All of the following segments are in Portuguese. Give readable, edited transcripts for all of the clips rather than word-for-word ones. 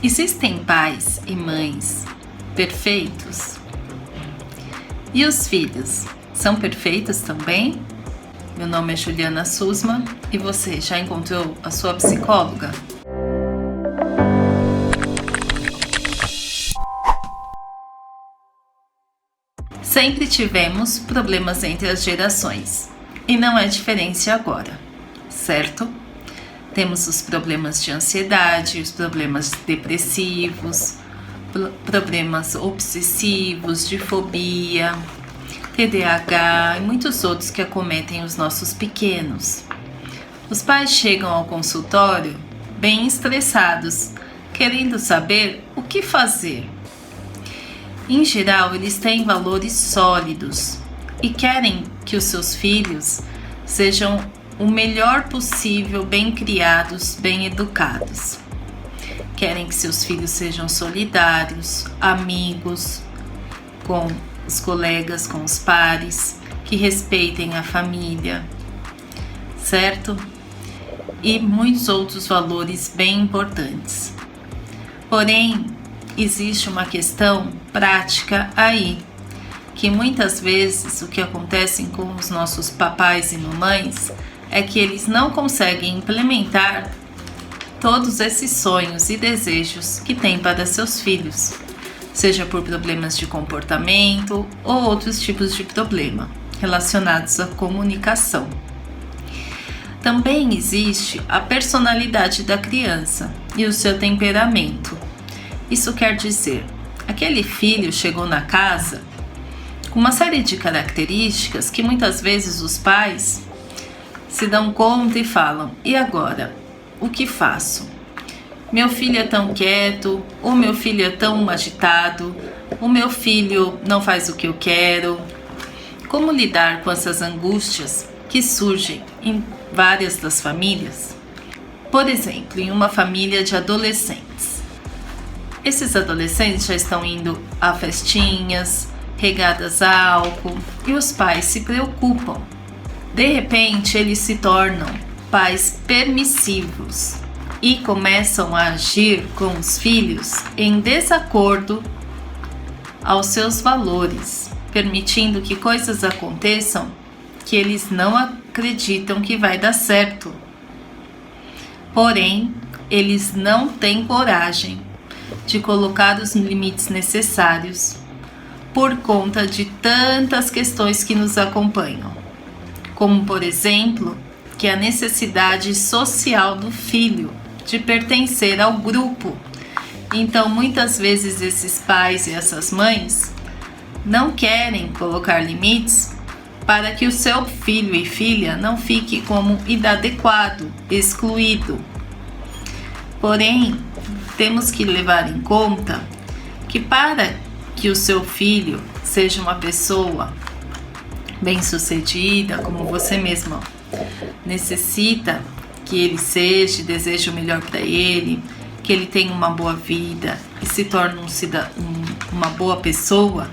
Existem pais e mães perfeitos? E os filhos são perfeitos também? Meu nome é Juliana Sussman e você já encontrou a sua psicóloga? Sempre tivemos problemas entre as gerações e não é diferente agora, certo? Temos os problemas de ansiedade, os problemas depressivos, problemas obsessivos, de fobia, TDAH e muitos outros que acometem os nossos pequenos. Os pais chegam ao consultório bem estressados, querendo saber o que fazer. Em geral, eles têm valores sólidos e querem que os seus filhos sejam o melhor possível, bem criados, bem educados. Querem que seus filhos sejam solidários, amigos com os colegas, com os pares, que respeitem a família, certo? E muitos outros valores bem importantes. Porém, existe uma questão prática aí, que muitas vezes o que acontece com os nossos papais e mamães é que eles não conseguem implementar todos esses sonhos e desejos que têm para seus filhos, seja por problemas de comportamento ou outros tipos de problema relacionados à comunicação. Também existe a personalidade da criança e o seu temperamento. Isso quer dizer, aquele filho chegou na casa com uma série de características que muitas vezes os pais se dão conta e falam: e agora? O que faço? Meu filho é tão quieto, o meu filho é tão agitado, o meu filho não faz o que eu quero. Como lidar com essas angústias que surgem em várias das famílias? Por exemplo, em uma família de adolescentes. Esses adolescentes já estão indo a festinhas, regadas a álcool, e os pais se preocupam. De repente, eles se tornam pais permissivos e começam a agir com os filhos em desacordo aos seus valores, permitindo que coisas aconteçam que eles não acreditam que vai dar certo. Porém, eles não têm coragem de colocar os limites necessários por conta de tantas questões que nos acompanham, como, por exemplo, que a necessidade social do filho de pertencer ao grupo. Então, muitas vezes esses pais e essas mães não querem colocar limites para que o seu filho e filha não fique como inadequado, excluído. Porém, temos que levar em conta que para que o seu filho seja uma pessoa bem-sucedida, como você mesmo necessita que ele seja, deseja o melhor para ele, que ele tenha uma boa vida e se torne uma boa pessoa,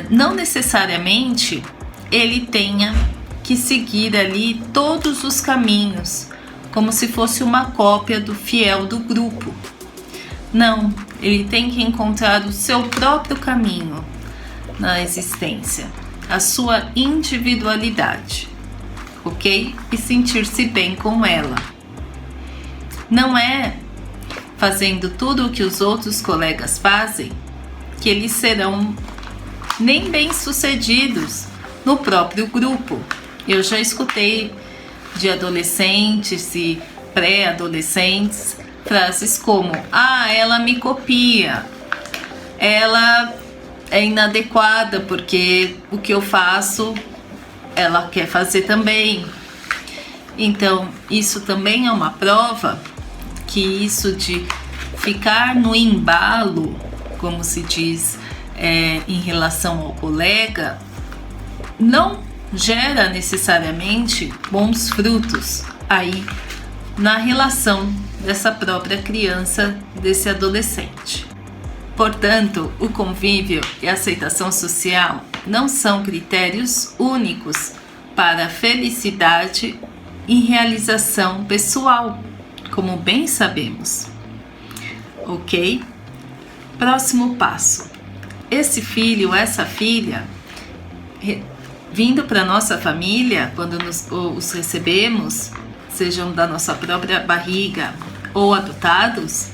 não necessariamente ele tenha que seguir ali todos os caminhos, como se fosse uma cópia do fiel do grupo. Não, ele tem que encontrar o seu próprio caminho na existência, a sua individualidade, ok? E sentir-se bem com ela. Não é fazendo tudo o que os outros colegas fazem que eles serão nem bem-sucedidos no próprio grupo. Eu já escutei de adolescentes e pré-adolescentes frases como: ela me copia, ela é inadequada porque o que eu faço ela quer fazer também. Então, isso também é uma prova que isso de ficar no embalo, como se diz em relação ao colega, não gera necessariamente bons frutos aí na relação dessa própria criança, desse adolescente. Portanto, o convívio e a aceitação social não são critérios únicos para a felicidade e realização pessoal, como bem sabemos. ok? Próximo passo. Esse filho, essa filha, vindo para nossa família, quando os recebemos, sejam da nossa própria barriga ou adotados,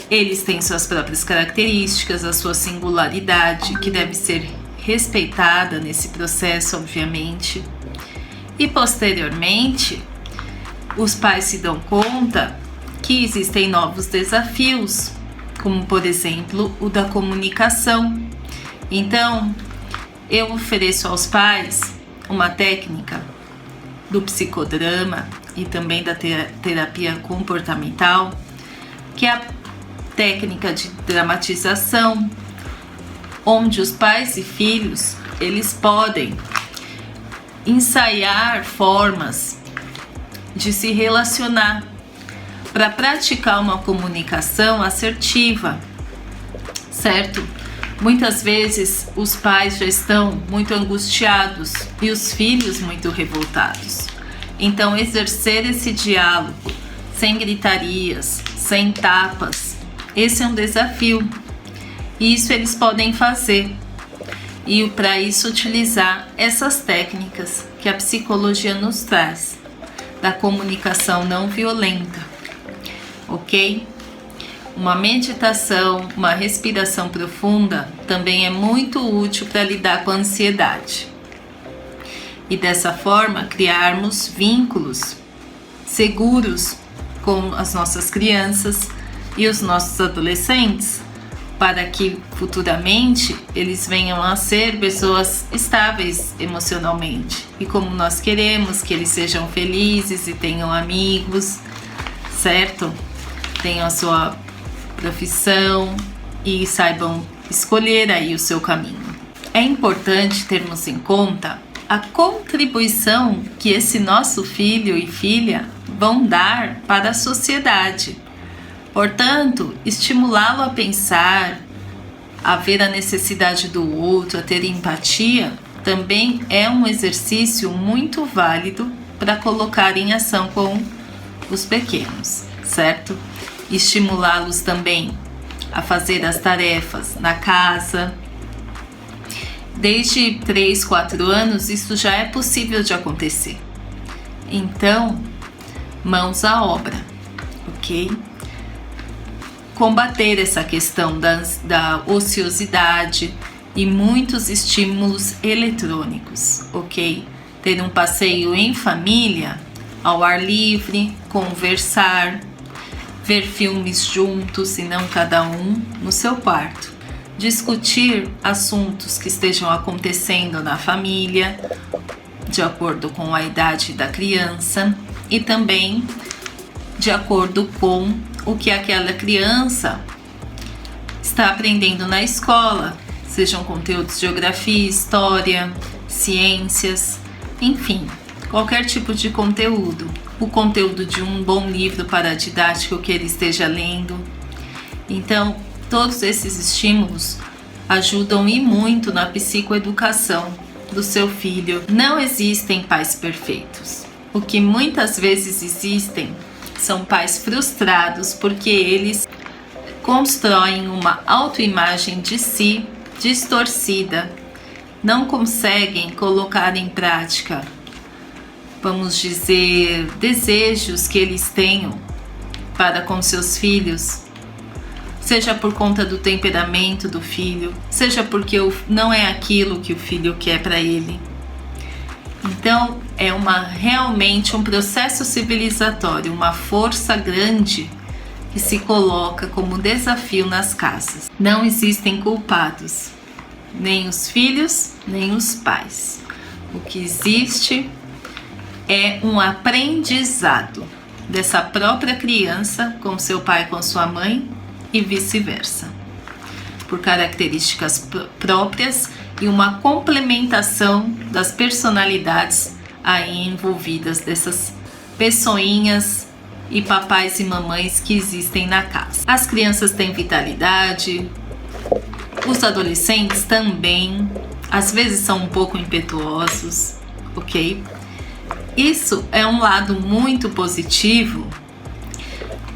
eles têm suas próprias características, a sua singularidade, que deve ser respeitada nesse processo, obviamente. E posteriormente, os pais se dão conta que existem novos desafios, como por exemplo o da comunicação. Então, eu ofereço aos pais uma técnica do psicodrama e também da terapia comportamental, que é a técnica de dramatização, onde os pais e filhos eles podem ensaiar formas de se relacionar para praticar uma comunicação assertiva, certo? Muitas vezes os pais já estão muito angustiados e os filhos muito revoltados. Então, exercer esse diálogo sem gritarias, sem tapas, esse é um desafio. E isso eles podem fazer. E para isso utilizar essas técnicas que a psicologia nos traz, da comunicação não violenta, ok? Uma meditação, uma respiração profunda também é muito útil para lidar com a ansiedade. E dessa forma criarmos vínculos seguros com as nossas crianças e os nossos adolescentes, para que futuramente eles venham a ser pessoas estáveis emocionalmente. E como nós queremos que eles sejam felizes e tenham amigos, certo? Tenham a sua profissão e saibam escolher aí o seu caminho. É importante termos em conta a contribuição que esse nosso filho e filha vão dar para a sociedade. Portanto, estimulá-lo a pensar, a ver a necessidade do outro, a ter empatia, também é um exercício muito válido para colocar em ação com os pequenos, certo? Estimulá-los também a fazer as tarefas na casa. Desde 3, 4 anos, isso já é possível de acontecer. Então, mãos à obra, ok? Combater essa questão da ociosidade e muitos estímulos eletrônicos, ok? Ter um passeio em família, ao ar livre, conversar, ver filmes juntos e não cada um no seu quarto. Discutir assuntos que estejam acontecendo na família, de acordo com a idade da criança e também de acordo com o que aquela criança está aprendendo na escola, sejam conteúdos de geografia, história, ciências, enfim, qualquer tipo de conteúdo. O conteúdo de um bom livro paradidático que ele esteja lendo. Então, todos esses estímulos ajudam e muito na psicoeducação do seu filho. Não existem pais perfeitos. O que muitas vezes existem são pais frustrados porque eles constroem uma autoimagem de si distorcida. Não conseguem colocar em prática, vamos dizer, desejos que eles tenham para com seus filhos, seja por conta do temperamento do filho, seja porque não é aquilo que o filho quer para ele. Então, é realmente um processo civilizatório, uma força grande que se coloca como desafio nas casas. Não existem culpados, nem os filhos, nem os pais. O que existe é um aprendizado dessa própria criança com seu pai e com sua mãe e vice-versa, por características próprias e uma complementação das personalidades aí envolvidas, dessas pessoinhas e papais e mamães que existem na casa. As crianças têm vitalidade, os adolescentes também, às vezes são um pouco impetuosos, ok? Isso é um lado muito positivo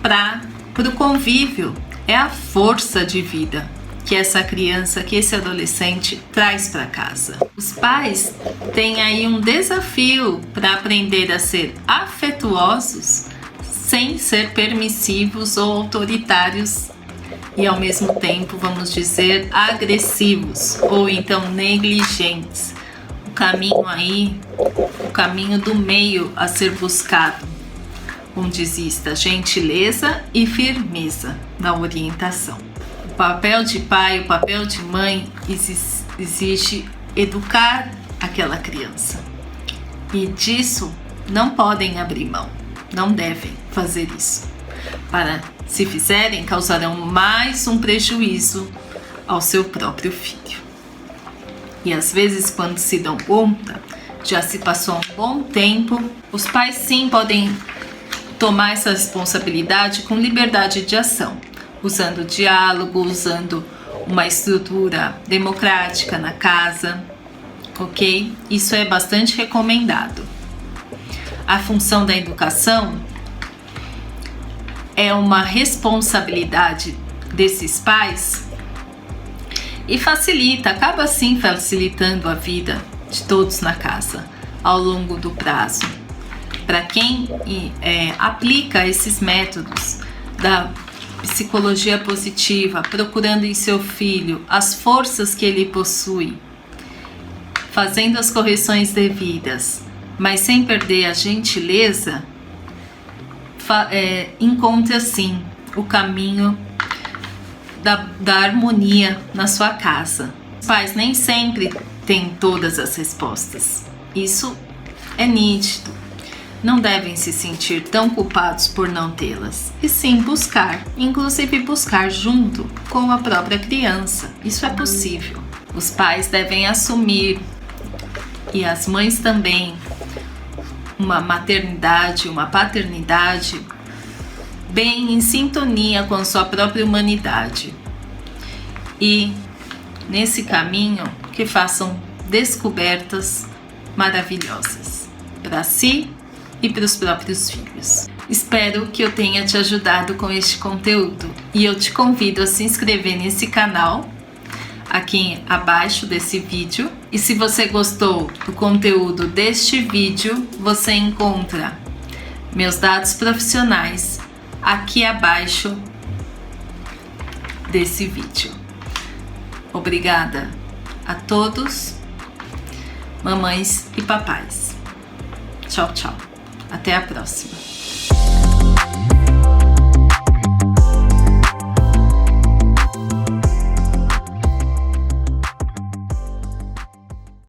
para o convívio. é a força de vida que essa criança, que esse adolescente traz para casa. Os pais têm aí um desafio para aprender a ser afetuosos sem ser permissivos ou autoritários e ao mesmo tempo, vamos dizer, agressivos ou então negligentes. O caminho aí, o caminho do meio a ser buscado, onde exista gentileza e firmeza na orientação. O papel de pai, o papel de mãe exige educar aquela criança. E disso não podem abrir mão, não devem fazer isso. Se fizerem, causarão mais um prejuízo ao seu próprio filho. E às vezes, quando se dão conta, já se passou um bom tempo, os pais sim podem tomar essa responsabilidade com liberdade de ação, usando diálogo, usando uma estrutura democrática na casa, ok? Isso é bastante recomendado. A função da educação é uma responsabilidade desses pais e acaba assim facilitando a vida de todos na casa ao longo do prazo. Para quem aplica esses métodos da psicologia positiva, procurando em seu filho as forças que ele possui, fazendo as correções devidas, mas sem perder a gentileza, encontra sim o caminho da harmonia na sua casa. Os pais nem sempre têm todas as respostas, isso é nítido. Não devem se sentir tão culpados por não tê-las, e sim buscar, inclusive buscar junto com a própria criança. Isso é possível. Os pais devem assumir, e as mães também, uma maternidade, uma paternidade bem em sintonia com a sua própria humanidade. E nesse caminho que façam descobertas maravilhosas para si e para os próprios filhos. Espero que eu tenha te ajudado com este conteúdo e eu te convido a se inscrever nesse canal aqui abaixo desse vídeo. E se você gostou do conteúdo deste vídeo, você encontra meus dados profissionais aqui abaixo desse vídeo. Obrigada a todos, mamães e papais. Tchau, tchau. Até a próxima.